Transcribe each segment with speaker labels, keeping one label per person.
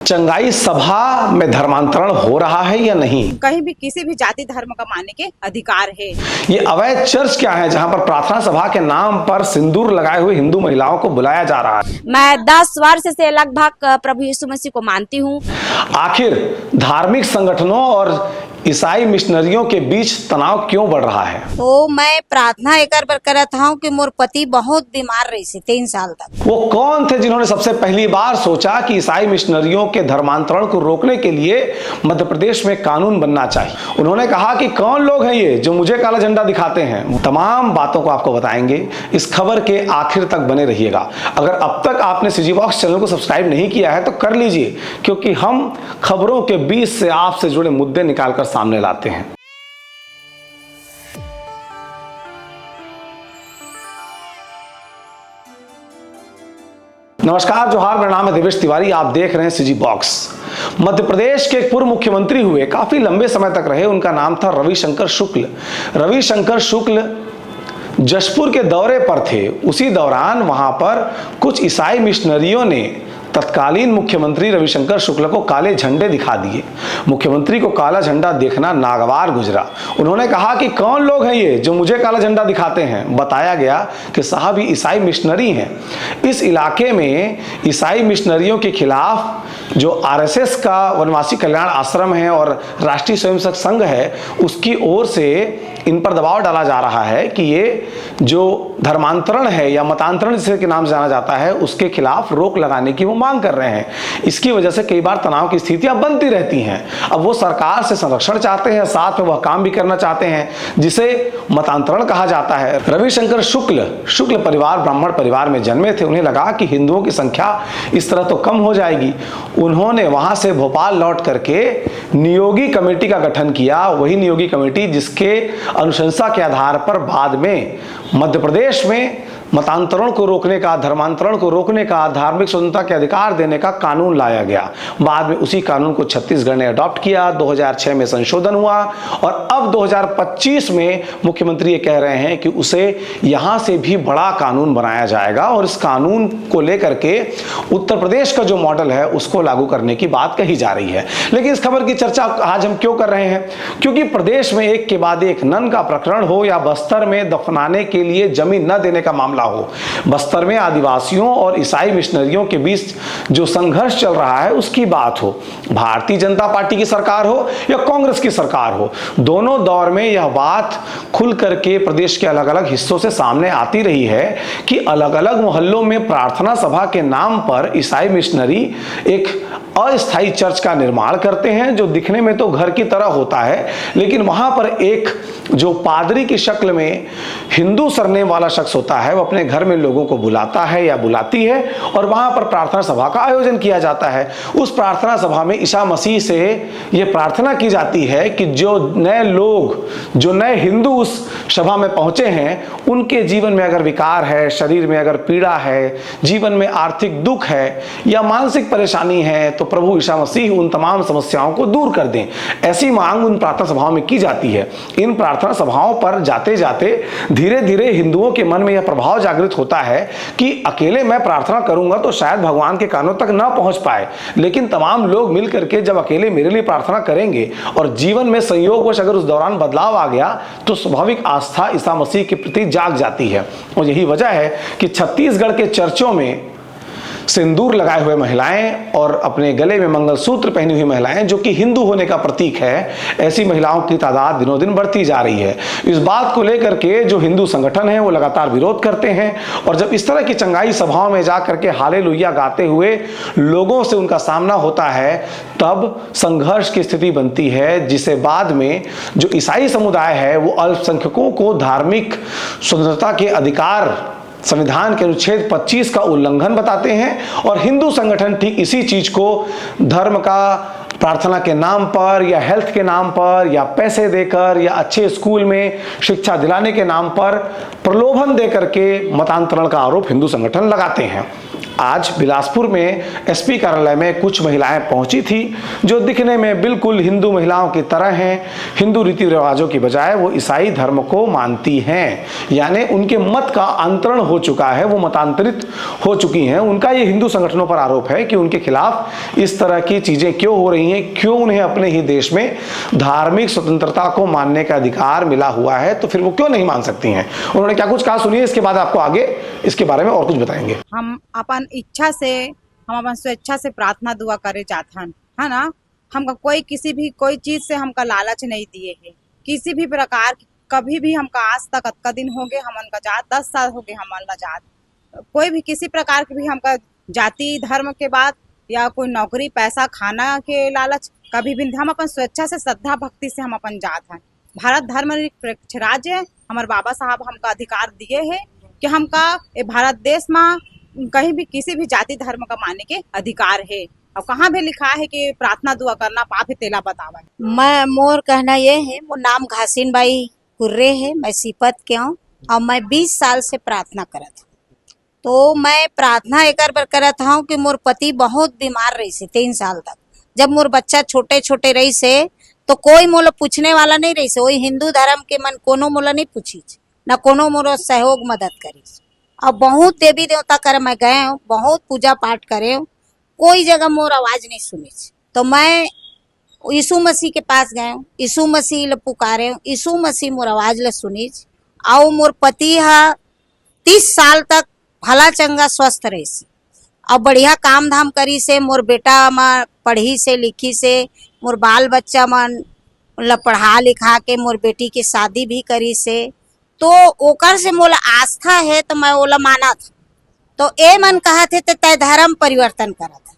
Speaker 1: चंगाई सभा में धर्मांतरण हो रहा है या नहीं?
Speaker 2: कहीं भी किसी भी जाति धर्म का मानने के अधिकार है।
Speaker 1: ये अवैध चर्च क्या है जहां पर प्रार्थना सभा के नाम पर सिंदूर लगाए हुए हिंदू महिलाओं को बुलाया जा रहा है?
Speaker 2: मैं 10 वर्ष से लगभग प्रभु यीशु मसीह को मानती हूँ।
Speaker 1: आखिर धार्मिक संगठनों और ईसाई मिशनरियों के बीच तनाव क्यों बढ़ रहा है?
Speaker 3: तो मैं प्रार्थना एकर पर करत हूँ कि मोर पति बहुत बीमार रही से 3 साल तक।
Speaker 1: वो कौन थे जिन्होंने सबसे पहली बार सोचा कि ईसाई मिशनरियों के धर्मांतरण को रोकने के लिए मध्य प्रदेश में कानून बनना चाहिए? उन्होंने कहा कि कौन लोग हैं ये जो मुझे काला झंडा दिखाते हैं। तमाम बातों को आपको बताएंगे, इस खबर के आखिर तक बने रहिएगा। अगर अब तक आपने सीजी बॉक्स चैनल को सब्सक्राइब नहीं किया है तो कर लीजिए, क्योंकि हम खबरों के बीच से आपसे जुड़े मुद्दे निकालकर सामने लाते हैं। नमस्कार, जोहार, मेरा नाम है देवेश तिवारी। आप देख रहे हैं सीजी बॉक्स। मध्य प्रदेश के एक पूर्व मुख्यमंत्री हुए, काफी लंबे समय तक रहे। उनका नाम था रविशंकर शुक्ल। रविशंकर शुक्ल जशपुर के दौरे पर थे। उसी दौरान वहां पर कुछ ईसाई मिशनरियों ने तत्कालीन मुख्यमंत्री रविशंकर शुक्ल को काले झंडे दिखा दिए। मुख्यमंत्री को काला झंडा देखना नागवार गुजरा। उन्होंने कहा कि कौन लोग हैं ये जो मुझे काला झंडा दिखाते हैं। बताया गया कि साहब ये ईसाई मिशनरी हैं। इस इलाके में ईसाई मिशनरियों के खिलाफ जो आरएसएस का वनवासी कल्याण आश्रम है और राष्ट्रीय स्वयंसेवक संघ है, उसकी ओर से इन पर दबाव डाला जा रहा है कि ये जो धर्मांतरण है या मतांतरण जिसे के नाम से जाना जाता है, उसके खिलाफ रोक लगाने की वो मांग कर रहे हैं। इसकी वजह से कई बार तनाव की स्थितियां बनती रहती हैं। अब वो सरकार से संरक्षण चाहते हैं, साथ में वह काम भी करना चाहते हैं जिसे मतांतरण कहा जाता है। रविशंकर शुक्ल परिवार ब्राह्मण परिवार में जन्मे थे। उन्हें लगा कि हिंदुओं की संख्या इस तरह तो कम हो जाएगी। उन्होंने वहां से भोपाल लौट करके नियोगी कमेटी का गठन किया। वही नियोगी कमेटी जिसके अनुशंसा के आधार पर बाद में मध्य प्रदेश में मतांतरण को रोकने का, धर्मांतरण को रोकने का, धार्मिक स्वतंत्रता के अधिकार देने का कानून लाया गया। बाद में उसी कानून को छत्तीसगढ़ ने अडॉप्ट किया। 2006 में संशोधन हुआ और अब 2025 में मुख्यमंत्री ये कह रहे हैं कि उसे यहां से भी बड़ा कानून बनाया जाएगा और इस कानून को लेकर के उत्तर प्रदेश का जो मॉडल है उसको लागू करने की बात कही जा रही है। लेकिन इस खबर की चर्चा आज हम क्यों कर रहे हैं? क्योंकि प्रदेश में एक के बाद एक नन का प्रकरण हो या बस्तर में दफनाने के लिए जमीन न देने का मामला हो, बस्तर में आदिवासियों और ईसाई मिशनरियों के बीच जो संघर्ष चल रहा है उसकी बात हो, भारतीय जनता पार्टी की सरकार हो या कांग्रेस की सरकार हो, दोनों दौर में यह बात खुल करके प्रदेश के अलग अलग हिस्सों से सामने आती रही है कि अलग अलग मोहल्लों में प्रार्थना सभा के नाम पर ईसाई मिशनरी एक अस्थायी चर्च का निर्माण करते हैं जो दिखने में तो घर की तरह होता है, लेकिन वहां पर एक जो पादरी की शक्ल में हिंदू सरनेम वाला शख्स होता है वो अपने घर में लोगों को बुलाता है या बुलाती है और वहां पर प्रार्थना सभा का आयोजन किया जाता है। उस प्रार्थना सभा में ईसा मसीह से यह प्रार्थना की जाती है कि जो नए लोग, जो नए हिंदू उस सभा में पहुंचे हैं, उनके जीवन में अगर विकार है, शरीर में अगर पीड़ा है, जीवन में आर्थिक दुख है या मानसिक परेशानी है, तो प्रभु ईसा मसीह उन तमाम समस्याओं को दूर कर दें। ऐसी मांग उन प्रार्थना सभाओं में की जाती है। इन प्रार्थना सभाओं पर जाते जाते धीरे धीरे हिंदुओं के मन में यह प्रभाव जागृत होता है कि अकेले मैं प्रार्थना करूंगा तो शायद भगवान के कानों तक ना पहुंच पाए, लेकिन तमाम लोग मिल करके जब अकेले मेरे लिए प्रार्थना करेंगे और जीवन में संयोगवश अगर उस दौरान बदलाव आ गया तो स्वाभाविक आस्था ईसा मसीह के प्रति जाग जाती है। और यही वजह है कि छत्तीसगढ़ के चर्चों में सिंदूर लगाए हुए महिलाएं और अपने गले में मंगलसूत्र पहनी हुई महिलाएं, जो कि हिंदू होने का प्रतीक है, ऐसी महिलाओं की तादाद दिनों दिन बढ़ती जा रही है। इस बात को लेकर के जो हिंदू संगठन है वो लगातार विरोध करते हैं और जब इस तरह की चंगाई सभाओं में जाकर के हालेलुया गाते हुए लोगों से उनका सामना होता है, तब संघर्ष की स्थिति बनती है, जिसे बाद में जो ईसाई समुदाय है वो अल्पसंख्यकों को धार्मिक स्वतंत्रता के अधिकार संविधान के अनुच्छेद 25 का उल्लंघन बताते हैं और हिंदू संगठन ठीक इसी चीज को धर्म का प्रार्थना के नाम पर या हेल्थ के नाम पर या पैसे देकर या अच्छे स्कूल में शिक्षा दिलाने के नाम पर प्रलोभन देकर के मतांतरण का आरोप हिंदू संगठन लगाते हैं। आज बिलासपुर में एसपी कार्यालय में कुछ महिलाएं पहुंची थी जो दिखने में बिल्कुल हिंदू महिलाओं की तरह हैं। हिंदू रीति रिवाजों की बजाय वो ईसाई धर्म को मानती हैं, यानी उनके मत का अंतरण हो चुका है, वो मतांतरित हो चुकी हैं। उनका ये हिंदू संगठनों पर आरोप है कि उनके खिलाफ इस तरह की चीजें क्यों हो रही हैं, क्यों उन्हें अपने ही देश में धार्मिक स्वतंत्रता को मानने का अधिकार मिला हुआ है, तो फिर वो क्यों नहीं मान सकती हैं। उन्होंने क्या कुछ कहा सुनिए, इसके बाद आपको आगे इसके बारे में और कुछ बताएंगे।
Speaker 4: हम अपन इच्छा से, हम अपन स्वेच्छा से प्रार्थना दुआ करे जाथन, है ना। हमका कोई किसी भी कोई चीज से हमका लालच नहीं दिए है, किसी भी प्रकार कभी भी हमका आज तक अतका दिन हो गए हमन का जात 10 साल हो गए हमन का जात, कोई भी किसी प्रकार के भी हमका जाति धर्म के बाद या कोई नौकरी पैसा खाना के लालच कभी भी, हम अपन स्वेच्छा से श्रद्धा भक्ति से हम अपन जात हैं। भारत धर्मनिरपेक्ष राज्य है, हमारे बाबा साहब हमका अधिकार दिए है कि हमका ये भारत देश में कहीं भी किसी भी जाति धर्म का मानने के अधिकार है। और कहाँ भी लिखा है कि प्रार्थना दुआ करना पाप है तेला बतावा।
Speaker 3: मैं मोर कहना ये है, मोर नाम घासीन बाई कुर्रे है, मैं सीपत के हूँ और मैं 20 साल से प्रार्थना करत हूँ। तो मैं प्रार्थना एक बार करत हूँ कि मोर पति बहुत बीमार रही से 3 साल तक। जब मोर बच्चा छोटे छोटे रही से तो कोई मोला पूछने वाला नहीं रही से, वही हिंदू धर्म के मन कोनो मोला नहीं पूछी, न कोनो मोला सहयोग मदद करी। अब बहुत देवी देवता कर मैं गए हूँ, बहुत पूजा पाठ करे हूँ, कोई जगह मोर आवाज नहीं सुनी। तो मैं यीशु मसीह के पास गए हूँ, यीशु मसीह ले पुकारे हूँ, यीशु मसीह मोर आवाज ले सुनी। और मोर पति है 30 साल तक भला चंगा स्वस्थ रही से और बढ़िया काम धाम करी से। मोर बेटा मन पढ़ी से लिखी से, मोर बाल बच्चा मन पढ़ा लिखा के मोर बेटी की शादी भी करी से। तो ओकर से मोला आस्था है तो मैं ओला माना था। तो ए मन कहा थे तो तय धर्म परिवर्तन करा था,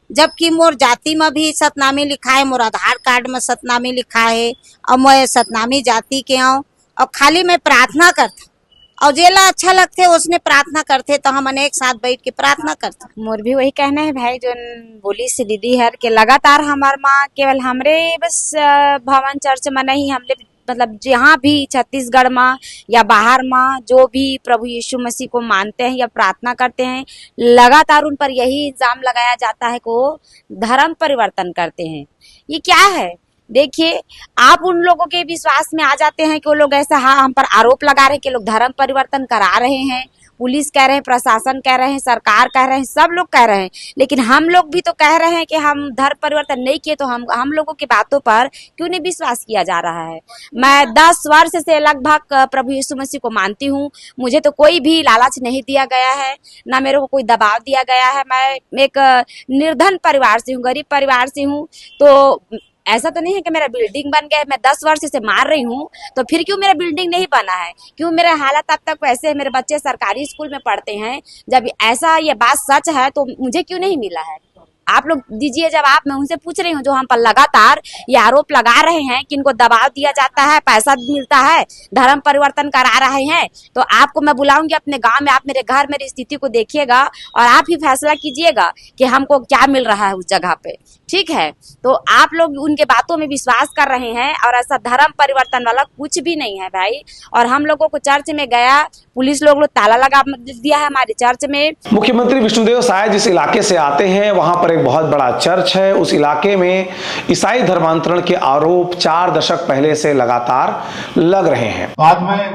Speaker 3: जबकि मोर जाति में भी सतनामी लिखा है, मोर आधार कार्ड में सतनामी लिखा है और मैं सतनामी जाति के हूँ। और खाली मैं प्रार्थना करता और जेला अच्छा लगते उसने प्रार्थना करते तो हम एक साथ बैठ के प्रार्थना करते।
Speaker 2: मोर भी वही कहना है भाई जो बोली से दीदी हर के लगातार हमार माँ केवल हमरे बस भवन चर्च में नहीं, हमरे मतलब जहाँ भी छत्तीसगढ़ में या बाहर में जो भी प्रभु यीशु मसीह को मानते हैं या प्रार्थना करते हैं, लगातार उन पर यही इल्जाम लगाया जाता है कि वो धर्म परिवर्तन करते हैं। ये क्या है? देखिए, आप उन लोगों के विश्वास में आ जाते हैं कि वो लोग ऐसा, हाँ, हम पर आरोप लगा रहे हैं कि लोग धर्म परिवर्तन करा रहे हैं। पुलिस कह रहे हैं, प्रशासन कह रहे हैं, सरकार कह रहे हैं, सब लोग कह रहे हैं, लेकिन हम लोग भी तो कह रहे हैं कि हम धर्म परिवर्तन नहीं किए, तो हम लोगों की बातों पर क्यों नहीं विश्वास किया जा रहा है। मैं 10 वर्ष से लगभग प्रभु यीशु मसीह को मानती हूँ। मुझे तो कोई भी लालच नहीं दिया गया है, ना मेरे को कोई दबाव दिया गया है। मैं एक निर्धन परिवार से हूँ, गरीब परिवार से हूँ। तो ऐसा तो नहीं है कि मेरा बिल्डिंग बन गया है, मैं 10 वर्ष से मार रही हूँ, तो फिर क्यों मेरा बिल्डिंग नहीं बना है? क्यों मेरा हालत अब तक वैसे है? मेरे बच्चे सरकारी स्कूल में पढ़ते हैं। जब ऐसा ये बात सच है तो मुझे क्यों नहीं मिला है? आप लोग दीजिए जवाब। मैं उनसे पूछ रही हूँ जो हम पर लगातार ये आरोप लगा रहे हैं कि इनको दबाव दिया जाता है, पैसा मिलता है, धर्म परिवर्तन करा रहे हैं। तो आपको मैं बुलाऊंगी अपने गांव में, आप मेरे घर मेरी स्थिति को देखिएगा और आप ही फैसला कीजिएगा कि हमको क्या मिल रहा है उस जगह पे। ठीक है? तो आप लोग उनके बातों में विश्वास कर रहे हैं और ऐसा धर्म परिवर्तन वाला कुछ भी नहीं है भाई। और हम लोगों को चर्च में गया, पुलिस लोग ताला लगा दिया है हमारे चर्च में।
Speaker 1: मुख्यमंत्री विष्णुदेव साय जिस इलाके से आते हैं वहां पर एक बहुत बड़ा चर्च है। उस इलाके में ईसाई धर्मांतरण के आरोप 4 दशक पहले से लगातार लग रहे हैं।
Speaker 5: आज मैं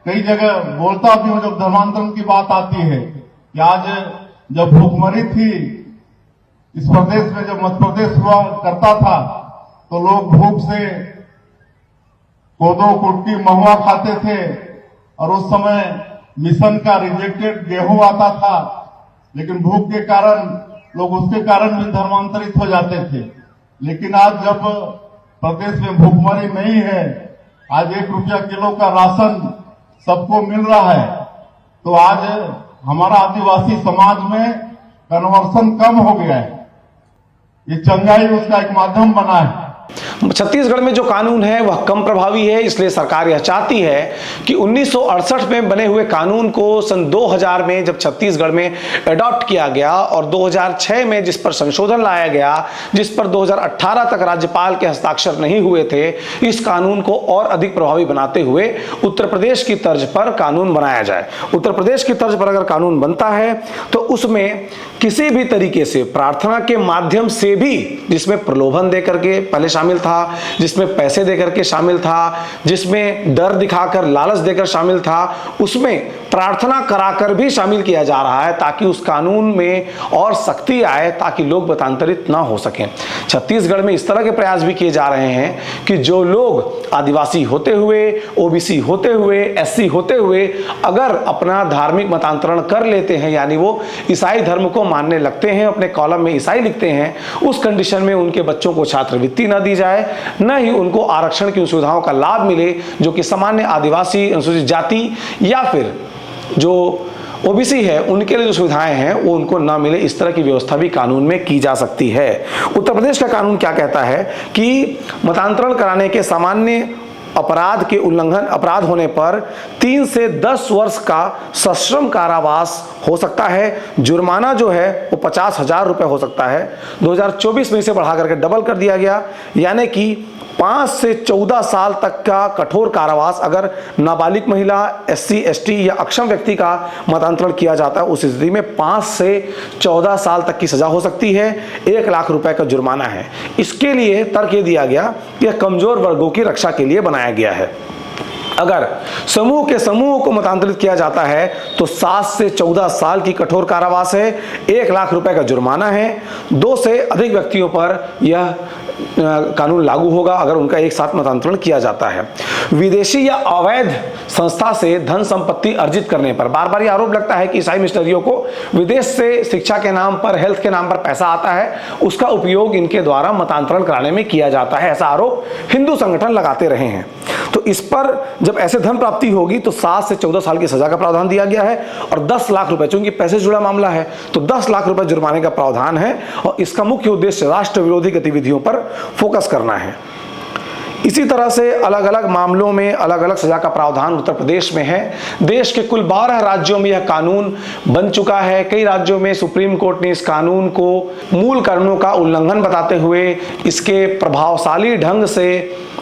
Speaker 5: कई जगह बोलता भी हूँ जब धर्मांतरण की बात आती है कि आज जब भूखमरी थी इस प्रदेश में, जब मध्य प्रदेश हुआ करता था तो लोग भूख से कोदो कुटकी महुआ खाते थे और उस समय मिशन का रिजेक्टेड गेहूं आता था, लेकिन भूख के कारण लोग उसके कारण भी धर्मांतरित हो जाते थे। लेकिन आज जब प्रदेश में भूखमरी नहीं है, आज 1 रुपया किलो का राशन सबको मिल रहा है, तो आज हमारा आदिवासी समाज में कन्वर्सन कम हो गया है। ये चंगाई उसका एक माध्यम बना है।
Speaker 1: छत्तीसगढ़ में जो कानून है वह कम प्रभावी है, इसलिए सरकार यह चाहती है कि 1968 में बने हुए कानून को सन 2000 में जब छत्तीसगढ़ में अडॉप्ट किया गया और 2006 में जिस पर संशोधन लाया गया, जिस पर 2018 तक राज्यपाल के हस्ताक्षर नहीं हुए थे, इस कानून को और अधिक प्रभावी बनाते हुए उत्तर प्रदेश की तर्ज पर कानून बनाया जाए। उत्तर प्रदेश की तर्ज पर अगर कानून बनता है तो उसमें किसी भी तरीके से प्रार्थना के माध्यम से भी, जिसमें प्रलोभन देकर के पहले शामिल था, जिसमें पैसे देकर के शामिल था, जिसमें डर दिखाकर लालच देकर शामिल था, उसमें प्रार्थना कराकर भी शामिल किया जा रहा है ताकि उस कानून में और सख्ती आए, ताकि लोग मतांतरित ना हो सकें। छत्तीसगढ़ में इस तरह के प्रयास भी किए जा रहे हैं कि जो लोग आदिवासी होते हुए, ओबीसी होते हुए, एससी होते हुए अगर अपना धार्मिक मतांतरण कर लेते हैं, यानी वो ईसाई धर्म को मानने लगते हैं, अपने कॉलम में ईसाई लिखते हैं, उस कंडीशन में उनके बच्चों को छात्रवृत्ति न दी जाए, न ही उनको आरक्षण की सुविधाओं का लाभ मिले जो कि सामान्य आदिवासी, अनुसूचित जाति या फिर जो ओबीसी है उनके लिए जो सुविधाएं हैं वो उनको ना मिले, इस तरह की व्यवस्था भी कानून में की जा सकती है। उत्तर प्रदेश का कानून क्या कहता है कि मतांतरण कराने के सामान्य अपराध के उल्लंघन अपराध होने पर 3 से 10 वर्ष का सश्रम कारावास हो सकता है। जुर्माना जो है वो 50,000 रुपए हो सकता है। 2024 में इसे बढ़ा करके डबल कर दिया गया, यानी कि 5 से 14 साल तक का कठोर कारावास अगर नाबालिग महिला, एससी, एसटी या अक्षम व्यक्ति का मतांतरण किया जाता है, उस स्थिति में 5 से 14 साल तक की सजा हो सकती है। 1 लाख रुपए का जुर्माना है। इसके लिए तर्क ये दिया गया कि यह कमजोर वर्गों की रक्षा के लिए बनाया गया है। अगर समूह के समूह को मतांतरित किया जाता है तो 7 से 14 साल की कठोर कारावास है, 1 लाख रुपए का जुर्माना है। 2 से अधिक व्यक्तियों पर यह कानून लागू होगा अगर उनका एक साथ मतांतरण किया जाता है। विदेशी या अवैध संस्था से धन संपत्ति अर्जित करने पर बार बार ये आरोप लगता है कि ईसाई मिशनरियों को विदेश से शिक्षा के नाम पर, हेल्थ के नाम पर पैसा आता है, उसका उपयोग इनके द्वारा मतांतरण कराने में किया जाता है। ऐसा आरोप हिंदू संगठन लगाते रहे हैं। तो इस पर जब ऐसे धन प्राप्ति होगी तो 7 से 14 साल की सजा का प्रावधान दिया गया है और 10 लाख रुपए, चूंकि पैसे से जुड़ा मामला है तो 10 लाख रुपए जुर्माने का प्रावधान है और इसका मुख्य उद्देश्य राष्ट्र विरोधी गतिविधियों पर फोकस करना है। इसी तरह से अलग अलग मामलों में अलग अलग सजा का प्रावधान उत्तर प्रदेश में है। देश के कुल 12 राज्यों में यह कानून बन चुका है। कई राज्यों में सुप्रीम कोर्ट ने इस कानून को मूल कानूनों का उल्लंघन बताते हुए इसके प्रभावशाली ढंग से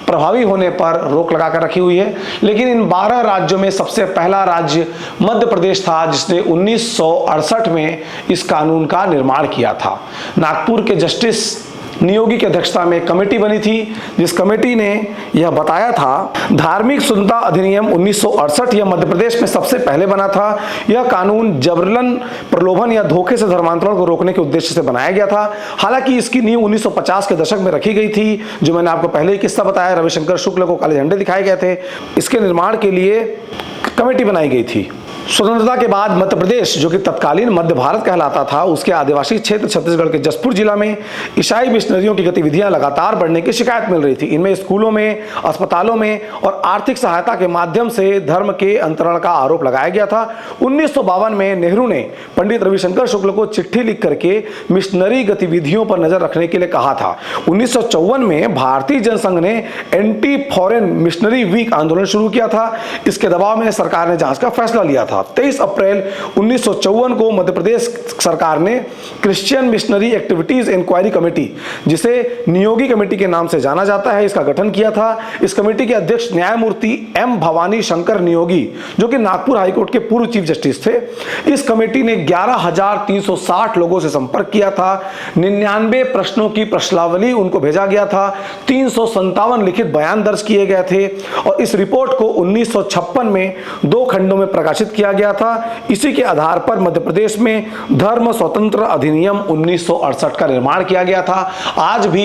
Speaker 1: प्रभावी होने पर रोक लगाकर रखी हुई है। लेकिन इन 12 राज्यों में सबसे पहला राज्य मध्य प्रदेश था जिसने 1968 में इस कानून का निर्माण किया था। नागपुर के जस्टिस नियोगी की अध्यक्षता में कमेटी बनी थी, जिस कमेटी ने यह बताया था धार्मिक स्वतंत्रता अधिनियम 1968 यह मध्य प्रदेश में सबसे पहले बना था। यह कानून जबरन, प्रलोभन या धोखे से धर्मांतरण को रोकने के उद्देश्य से बनाया गया था। हालांकि इसकी नींव 1950 के दशक में रखी गई थी। जो मैंने आपको पहले ही किस्सा बताया, रविशंकर शुक्ल को काले झंडे दिखाए गए थे। इसके निर्माण के लिए कमेटी बनाई गई थी। स्वतंत्रता के बाद मध्य प्रदेश, जो कि तत्कालीन मध्य भारत कहलाता था, उसके आदिवासी क्षेत्र छत्तीसगढ़ के जसपुर जिला में ईसाई मिशनरियों की गतिविधियां लगातार बढ़ने की शिकायत मिल रही थी। इनमें स्कूलों में, अस्पतालों में और आर्थिक सहायता के माध्यम से धर्म के अंतरण का आरोप लगाया गया था। 1952 में नेहरू ने पंडित रविशंकर शुक्ल को चिट्ठी लिख करके मिशनरी गतिविधियों पर नजर रखने के लिए कहा था। 1954 में भारतीय जनसंघ ने एंटी फॉरेन मिशनरी वीक आंदोलन शुरू किया था। इसके दबाव में सरकार ने जांच का फैसला लिया था। 23 अप्रैल 1954 को मध्य प्रदेश सरकार ने Christian missionary activities inquiry committee, जिसे नियोगी कमेटी के नाम से जाना जाता है, इसका गठन किया था। इस कमेटी के अध्यक्ष न्यायमूर्ति एम भवानी शंकर नियोगी, जो कि नागपुर हाईकोर्ट के पूर्व चीफ जस्टिस थे। इस कमेटी ने 11,360 लोगों से संपर्क किया था। 99 प्रश्नों की प्रश्नावली उनको भेजा गया था। 357 लिखित बयान दर्ज किए गए थे और इस रिपोर्ट को 1956 में 2 खंडों में प्रकाशित किया गया था। इसी के आधार पर मध्य प्रदेश में धर्म स्वतंत्र अधिनियम 1968 का निर्माण किया गया था। आज भी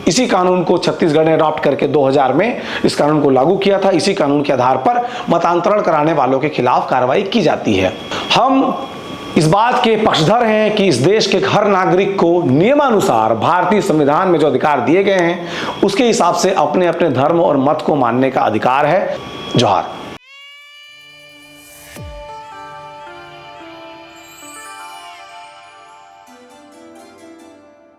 Speaker 1: इसी कानून को छत्तीसगढ़ ने अडॉप्ट करके 2000 में इस कानून को लागू किया था। इसी कानून के आधार पर मतांतरण कराने वालों के खिलाफ कार्रवाई की जाती है। हम इस बात के पक्षधर हैं कि इस देश के हर नागरिक को नियमानुसार भारतीय संविधान में जो अधिकार दिए गए हैं उसके हिसाब से अपने अपने धर्म और मत को मानने का अधिकार है। जोहार।